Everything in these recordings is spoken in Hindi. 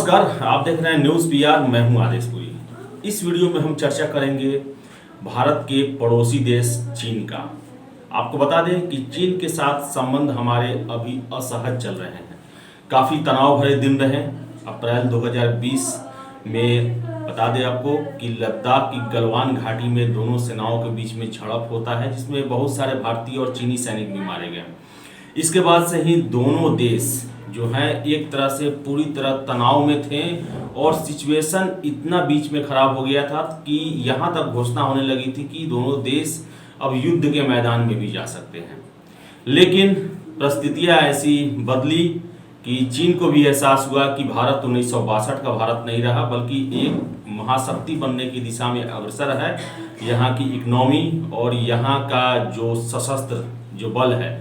नमस्कार, आप देख रहे हैं न्यूज़ पीआर। मैं हूं आदेशपुरी। इस वीडियो में हम चर्चा करेंगे भारत के पड़ोसी देश चीन का। आपको बता दें कि चीन के साथ संबंध हमारे अभी असहज चल रहे हैं। काफ़ी तनाव भरे दिन रहे। अप्रैल 2020 में बता दें आपको कि लद्दाख की गलवान घाटी में दोनों सेनाओं के बीच में झड़प होता है, जिसमें बहुत सारे भारतीय और चीनी सैनिक भी मारे गए। इसके बाद से ही दोनों देश जो है एक तरह से पूरी तरह तनाव में थे और सिचुएशन इतना बीच में खराब हो गया था कि यहाँ तक घोषणा होने लगी थी कि दोनों देश अब युद्ध के मैदान में भी जा सकते हैं। लेकिन परिस्थितियाँ ऐसी बदली कि चीन को भी एहसास हुआ कि भारत 1962 का भारत नहीं रहा, बल्कि एक महाशक्ति बनने की दिशा में अग्रसर है। यहाँ की इकोनॉमी और यहाँ का जो सशस्त्र जो बल है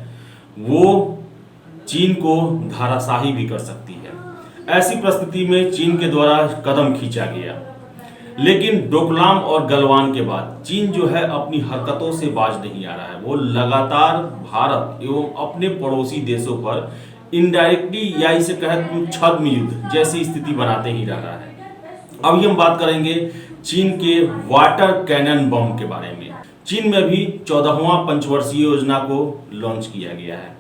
वो चीन को धाराशाही भी कर सकती है। ऐसी परिस्थिति में चीन के द्वारा कदम खींचा गया। लेकिन डोकलाम और गलवान के बाद चीन जो है अपनी हरकतों से बाज नहीं आ रहा है। वो लगातार भारत एवं अपने पड़ोसी देशों पर इनडायरेक्टली या इसे कहें छद्म युद्ध जैसी स्थिति बनाते ही रह रहा है। अभी हम बात करेंगे चीन के वाटर कैनन बम के बारे में। चीन में भी 14वां पंचवर्षीय योजना को लॉन्च किया गया है।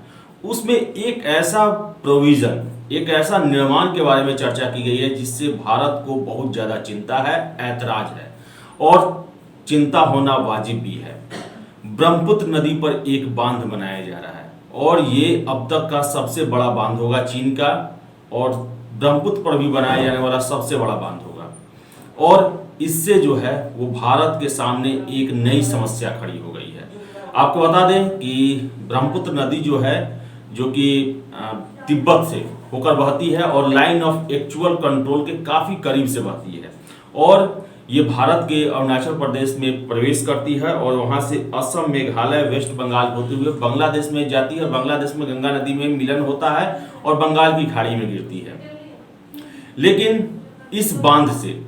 उसमें एक ऐसा प्रोविजन, एक ऐसा निर्माण के बारे में चर्चा की गई है जिससे भारत को बहुत ज़्यादा चिंता है, ऐतराज है और चिंता होना वाजिब भी है। ब्रह्मपुत्र नदी पर एक बांध बनाया जा रहा है और ये अब तक का सबसे बड़ा बांध होगा चीन का, और ब्रह्मपुत्र पर भी बनाया जाने वाला सबसे बड़ा बांध होगा। और इससे जो है वो भारत के सामने एक नई समस्या खड़ी हो गई है। आपको बता दें कि ब्रह्मपुत्र नदी जो है, जो कि तिब्बत से होकर बहती है और लाइन ऑफ एक्चुअल कंट्रोल के काफ़ी करीब से बहती है, और ये भारत के अरुणाचल प्रदेश में प्रवेश करती है और वहाँ से असम, मेघालय, वेस्ट बंगाल होते हुए बांग्लादेश में जाती है। बांग्लादेश में गंगा नदी में मिलन होता है और बंगाल की खाड़ी में गिरती है। लेकिन इस बांध से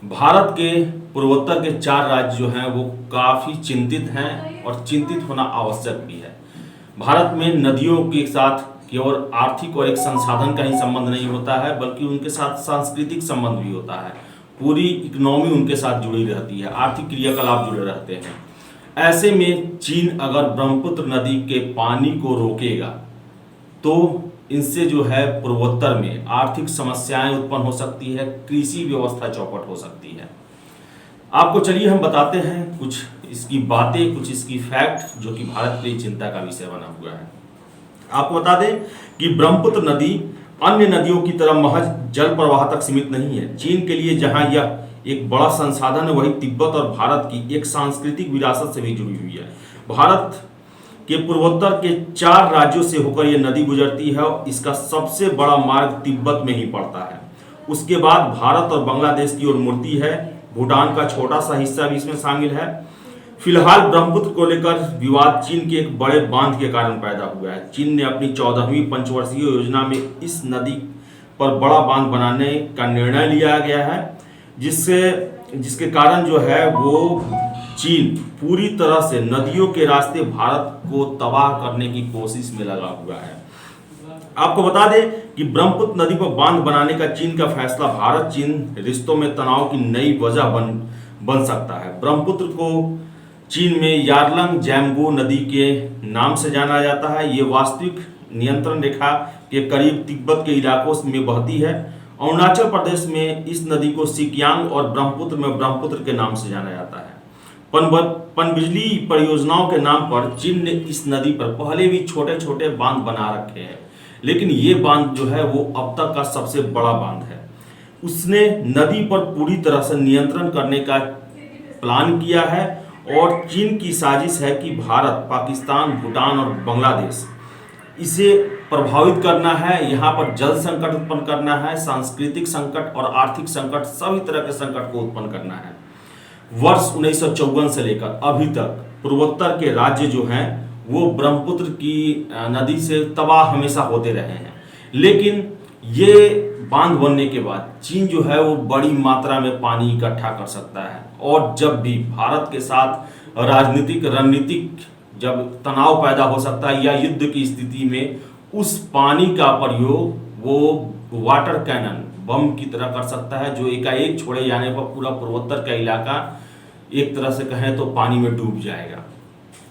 भारत के पूर्वोत्तर के 4 राज्य जो हैं वो काफ़ी चिंतित हैं और चिंतित होना आवश्यक भी है। भारत में नदियों के साथ केवल आर्थिक और एक संसाधन का ही संबंध नहीं होता है, बल्कि उनके साथ सांस्कृतिक संबंध भी होता है। पूरी इकोनॉमी उनके साथ जुड़ी रहती है, आर्थिक क्रियाकलाप जुड़े रहते हैं। ऐसे में चीन अगर ब्रह्मपुत्र नदी के पानी को रोकेगा तो इनसे जो है पूर्वोत्तर में आर्थिक समस्याएं उत्पन्न हो सकती है, कृषि व्यवस्था चौपट हो सकती है। आपको चलिए हम बताते हैं कुछ इसकी बातें, कुछ इसकी फैक्ट जो कि भारत के लिए चिंता का विषय बना हुआ है। आपको बता दें कि ब्रह्मपुत्र नदी अन्य नदियों की तरह महज जल प्रवाह तक सीमित नहीं है। चीन के लिए जहां यह एक बड़ा संसाधन है, वहीं तिब्बत और भारत की एक सांस्कृतिक विरासत से भी जुड़ी हुई है। भारत के पूर्वोत्तर के 4 राज्यों से होकर यह नदी गुजरती है और इसका सबसे बड़ा मार्ग तिब्बत में ही पड़ता है। उसके बाद भारत और बांग्लादेश की ओर मुड़ती है। भूटान का छोटा सा हिस्सा भी इसमें शामिल है। फिलहाल ब्रह्मपुत्र को लेकर विवाद चीन के एक बड़े बांध के कारण पैदा हुआ है। चीन ने अपनी 14वीं पंचवर्षीय योजना में इस नदी पर बड़ा बांध बनाने का निर्णय लिया गया है, जिसके कारण जो है वो चीन पूरी तरह से नदियों के रास्ते भारत को तबाह करने की कोशिश में लगा हुआ है। आपको बता दें कि ब्रह्मपुत्र नदी पर बांध बनाने का चीन का फैसला भारत चीन रिश्तों में तनाव की नई वजह बन सकता है। ब्रह्मपुत्र को चीन में यारलंग जैमगो नदी के नाम से जाना जाता है। ये वास्तविक नियंत्रण रेखा के करीब तिब्बत के इलाकों में बहती है। अरुणाचल प्रदेश में इस नदी को सिकियांग और ब्रह्मपुत्र में ब्रह्मपुत्र के नाम से जाना जाता है। पनबिजली परियोजनाओं के नाम पर चीन ने इस नदी पर पहले भी छोटे छोटे बांध बना रखे हैं, लेकिन ये बांध जो है वो अब तक का सबसे बड़ा बांध है। उसने नदी पर पूरी तरह से नियंत्रण करने का प्लान किया है और चीन की साजिश है कि भारत, पाकिस्तान, भूटान और बांग्लादेश इसे प्रभावित करना है। यहाँ पर जल संकट उत्पन्न करना है, सांस्कृतिक संकट और आर्थिक संकट, सभी तरह के संकट को उत्पन्न करना है। वर्ष 1954 से लेकर अभी तक पूर्वोत्तर के राज्य जो हैं वो ब्रह्मपुत्र की नदी से तबाह हमेशा होते रहे हैं। लेकिन ये बांध बनने के बाद चीन जो है वो बड़ी मात्रा में पानी इकट्ठा कर सकता है, और जब भी भारत के साथ रणनीतिक जब तनाव पैदा हो सकता है या युद्ध की स्थिति में उस पानी का प्रयोग वो वाटर कैनन बम की तरह कर सकता है, जो एकाएक छोड़े जाने पर पूरा पूर्वोत्तर का इलाका एक तरह से कहें तो पानी में डूब जाएगा।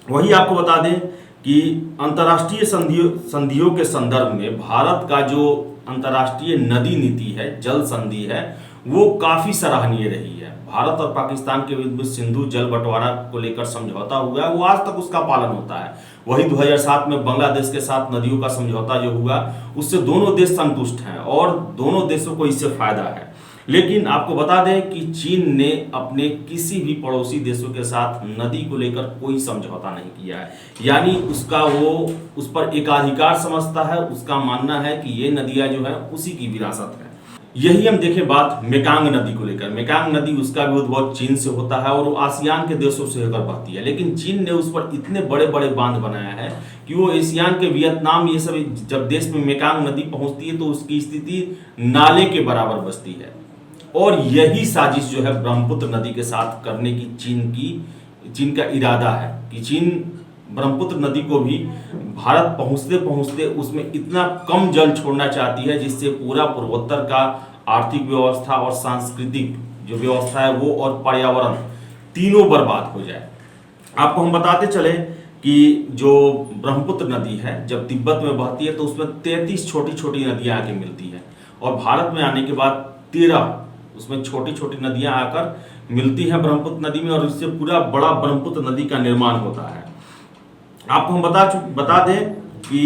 वही आपको बता दें कि अंतर्राष्ट्रीय संधियों के संदर्भ में भारत का जो अंतर्राष्ट्रीय नदी नीति है, जल संधि है, वो काफी सराहनीय रही है। भारत और पाकिस्तान के बीच सिंधु जल बंटवारा को लेकर समझौता हुआ है, वो आज तक उसका पालन होता है। वही 2007 में बांग्लादेश के साथ नदियों का समझौता जो हुआ, उससे दोनों देश संतुष्ट हैं और दोनों देशों को इससे फायदा है। लेकिन आपको बता दें कि चीन ने अपने किसी भी पड़ोसी देशों के साथ नदी को लेकर कोई समझौता नहीं किया है, यानी वो उस पर एकाधिकार समझता है। उसका मानना है कि ये नदियां जो है उसी की विरासत है। यही हम देखें बात मेकांग नदी को लेकर। मेकांग नदी, उसका भी उद्भव चीन से होता है और वो आसियान के देशों से होकर बहती है, लेकिन चीन ने उस पर इतने बड़े बड़े बांध बनाया है कि वो एशियान के वियतनाम, ये सब जब देश में मेकांग नदी पहुंचती है तो उसकी स्थिति नाले के बराबर बसती है। और यही साजिश जो है ब्रह्मपुत्र नदी के साथ करने की चीन का इरादा है कि चीन ब्रह्मपुत्र नदी को भी भारत पहुंचते पहुंचते उसमें इतना कम जल छोड़ना चाहती है जिससे पूरा पूर्वोत्तर का आर्थिक व्यवस्था और सांस्कृतिक जो व्यवस्था है वो और पर्यावरण तीनों बर्बाद हो जाए। आपको हम बताते चले कि जो ब्रह्मपुत्र नदी है जब तिब्बत में बहती है तो उसमें 33 छोटी छोटी नदियां आके मिलती है, और भारत में आने के बाद 13 उसमें छोटी छोटी नदियां आकर मिलती हैं ब्रह्मपुत्र नदी में, और इससे पूरा बड़ा ब्रह्मपुत्र नदी का निर्माण होता है। आपको हम बता दें कि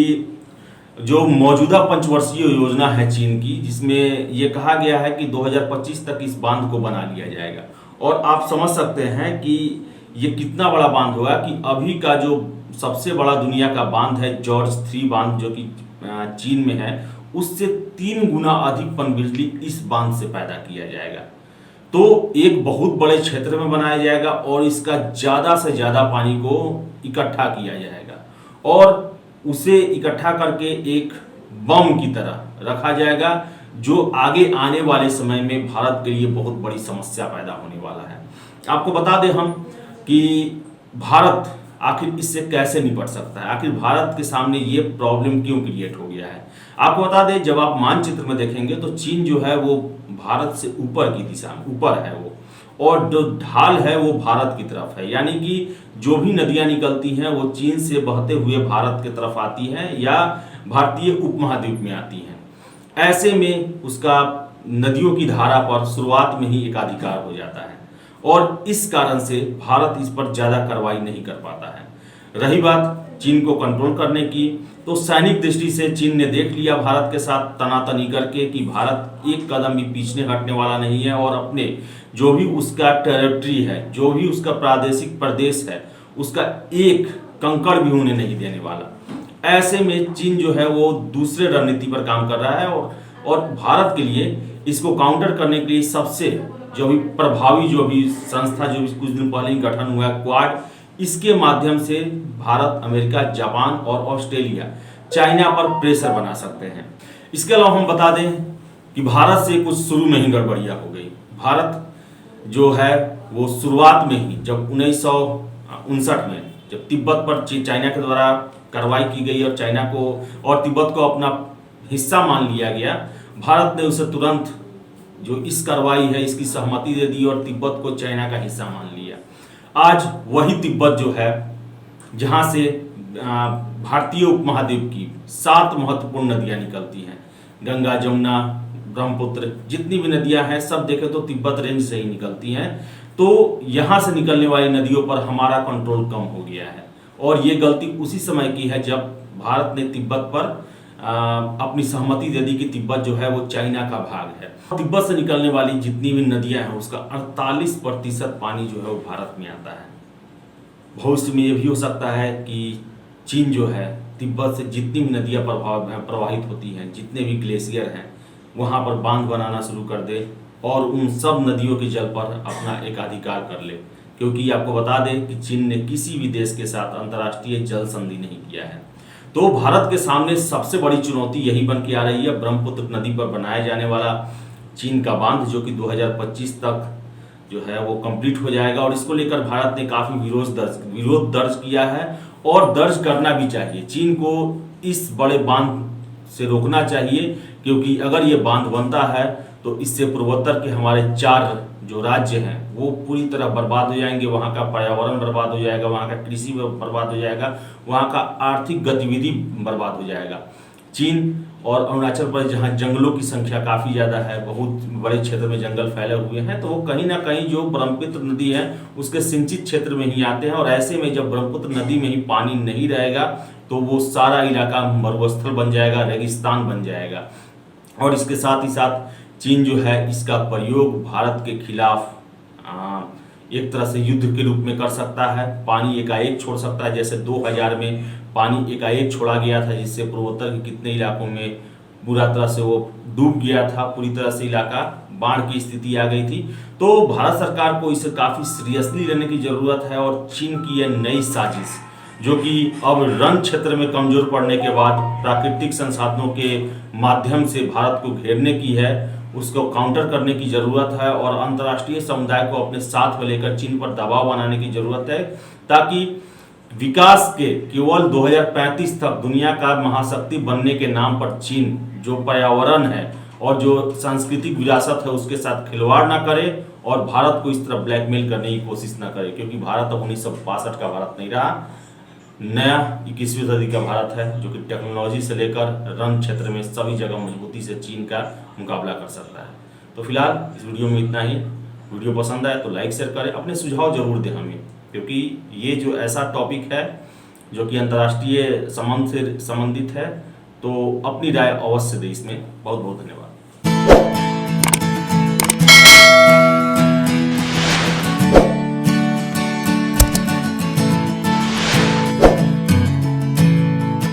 जो मौजूदा पंचवर्षीय योजना है चीन की, जिसमें ये कहा गया है कि 2025 तक इस बांध को बना लिया जाएगा। और आप समझ सकते हैं कि ये कितना बड़ा बांध होगा कि अभी का जो सबसे बड़ा दुनिया का बांध है जॉर्ज 3 बांध, जो कि चीन में है, उससे 3 गुना अधिक पनबिजली इस बांध से पैदा किया जाएगा। तो एक बहुत बड़े क्षेत्र में बनाया जाएगा और इसका ज़्यादा से ज़्यादा पानी को इकट्ठा किया जाएगा और उसे इकट्ठा करके एक बम की तरह रखा जाएगा, जो आगे आने वाले समय में भारत के लिए बहुत बड़ी समस्या पैदा होने वाला है। आपको बता दें हम कि भारत आखिर इससे कैसे निपट सकता है, आखिर भारत के सामने ये प्रॉब्लम क्यों क्रिएट हो गया है। आपको बता दें, जब आप मानचित्र में देखेंगे तो चीन जो है वो भारत से ऊपर की दिशा में ऊपर है वो, और जो ढाल है वो भारत की तरफ है, यानी कि जो भी नदियां निकलती हैं वो चीन से बहते हुए भारत की तरफ आती हैं या भारतीय उपमहाद्वीप में आती हैं। ऐसे में उसका नदियों की धारा पर शुरुआत में ही एकाधिकार हो जाता है और इस कारण से भारत इस पर ज़्यादा कार्रवाई नहीं कर पाता है। रही बात चीन को कंट्रोल करने की, तो सैनिक दृष्टि से चीन ने देख लिया भारत के साथ तनातनी करके कि भारत एक कदम भी पीछे हटने वाला नहीं है और अपने जो भी उसका टेरिटरी है, जो भी उसका प्रादेशिक प्रदेश है, उसका एक कंकड़ भी उन्हें नहीं देने वाला। ऐसे में चीन जो है वो दूसरे रणनीति पर काम कर रहा है और भारत के लिए इसको काउंटर करने के लिए सबसे जो भी प्रभावी जो भी संस्था जो भी कुछ दिन पहले ही गठन हुआ है क्वाड, इसके माध्यम से भारत, अमेरिका, जापान और ऑस्ट्रेलिया चाइना पर प्रेशर बना सकते हैं। इसके अलावा हम बता दें कि भारत से कुछ शुरू में ही गड़बड़ियाँ हो गई। भारत जो है वो शुरुआत में ही जब 1959 में जब तिब्बत पर चाइना के द्वारा कार्रवाई की गई और चाइना को और तिब्बत को अपना हिस्सा मान लिया गया, भारत ने उसे तुरंत जो इस कार्रवाई है इसकी सहमति दे दी और तिब्बत को चाइना का हिस्सा मान लिया। आज वही तिब्बत जो है जहाँ से भारतीय उपमहाद्वीप की 7 महत्वपूर्ण नदियाँ निकलती हैं, गंगा, जमुना, ब्रह्मपुत्र, जितनी भी नदियाँ हैं सब देखें तो तिब्बत रेंज से ही निकलती हैं। तो यहाँ से निकलने वाली नदियों पर हमारा कंट्रोल कम हो गया है और ये गलती उसी समय की है जब भारत ने तिब्बत पर अपनी सहमति दे दी कि तिब्बत जो है वो चाइना का भाग है। तिब्बत से निकलने वाली जितनी भी नदियां हैं उसका 48% पानी जो है वो भारत में आता है। भविष्य में ये भी हो सकता है कि चीन जो है तिब्बत से जितनी भी नदियां प्रवाहित होती हैं, जितने भी ग्लेशियर हैं, वहाँ पर बांध बनाना शुरू कर दे और उन सब नदियों के जल पर अपना एकाधिकार कर ले, क्योंकि आपको बता दें कि चीन ने किसी भी देश के साथ अंतर्राष्ट्रीय जल संधि नहीं किया है। तो भारत के सामने सबसे बड़ी चुनौती यही बन के आ रही है, ब्रह्मपुत्र नदी पर बनाया जाने वाला चीन का बांध, जो कि 2025 तक जो है वो कंप्लीट हो जाएगा और इसको लेकर भारत ने काफ़ी विरोध दर्ज किया है और दर्ज करना भी चाहिए। चीन को इस बड़े बांध से रोकना चाहिए, क्योंकि अगर ये बांध बनता है तो इससे पूर्वोत्तर के हमारे 4 जो राज्य हैं वो पूरी तरह बर्बाद हो जाएंगे। वहाँ का पर्यावरण बर्बाद हो जाएगा, वहाँ का कृषि बर्बाद हो जाएगा, वहाँ का आर्थिक गतिविधि बर्बाद हो जाएगा। चीन और अरुणाचल प्रदेश जहाँ जंगलों की संख्या काफ़ी ज़्यादा है, बहुत बड़े क्षेत्र में जंगल फैले हुए हैं, तो वो कहीं ना कहीं जो ब्रह्मपुत्र नदी है उसके सिंचित क्षेत्र में ही आते हैं। और ऐसे में जब ब्रह्मपुत्र नदी में ही पानी नहीं रहेगा तो वो सारा इलाका मरुस्थल बन जाएगा, रेगिस्तान बन जाएगा। और इसके साथ ही साथ चीन जो है इसका प्रयोग भारत के खिलाफ एक तरह से युद्ध के रूप में कर सकता है। पानी एकाएक छोड़ सकता है, जैसे 2000 में पानी एकाएक छोड़ा गया था, जिससे पूर्वोत्तर के कितने इलाकों में पूरा तरह से वो डूब गया था, पूरी तरह से इलाका बाढ़ की स्थिति आ गई थी। तो भारत सरकार को इसे काफ़ी सीरियसली लेने की ज़रूरत है। और चीन की यह नई साजिश जो कि अब रण क्षेत्र में कमजोर पड़ने के बाद प्राकृतिक संसाधनों के माध्यम से भारत को घेरने की है, उसको काउंटर करने की ज़रूरत है। और अंतर्राष्ट्रीय समुदाय को अपने साथ में लेकर चीन पर दबाव बनाने की ज़रूरत है, ताकि विकास के केवल 2035 तक दुनिया का महाशक्ति बनने के नाम पर चीन जो पर्यावरण है और जो सांस्कृतिक विरासत है उसके साथ खिलवाड़ ना करे और भारत को इस तरह ब्लैकमेल करने की कोशिश ना करे। क्योंकि भारत अब 1962 का भारत नहीं रहा, नया 21वीं सदी का भारत है, जो कि टेक्नोलॉजी से लेकर रण क्षेत्र में सभी जगह मजबूती से चीन का मुकाबला कर सकता है। तो फिलहाल इस वीडियो में इतना ही। वीडियो पसंद आए तो लाइक शेयर करें, अपने सुझाव जरूर दें हमें, क्योंकि ये जो ऐसा टॉपिक है जो कि अंतर्राष्ट्रीय संबंध से संबंधित है, तो अपनी राय अवश्य दें इसमें। बहुत बहुत धन्यवाद।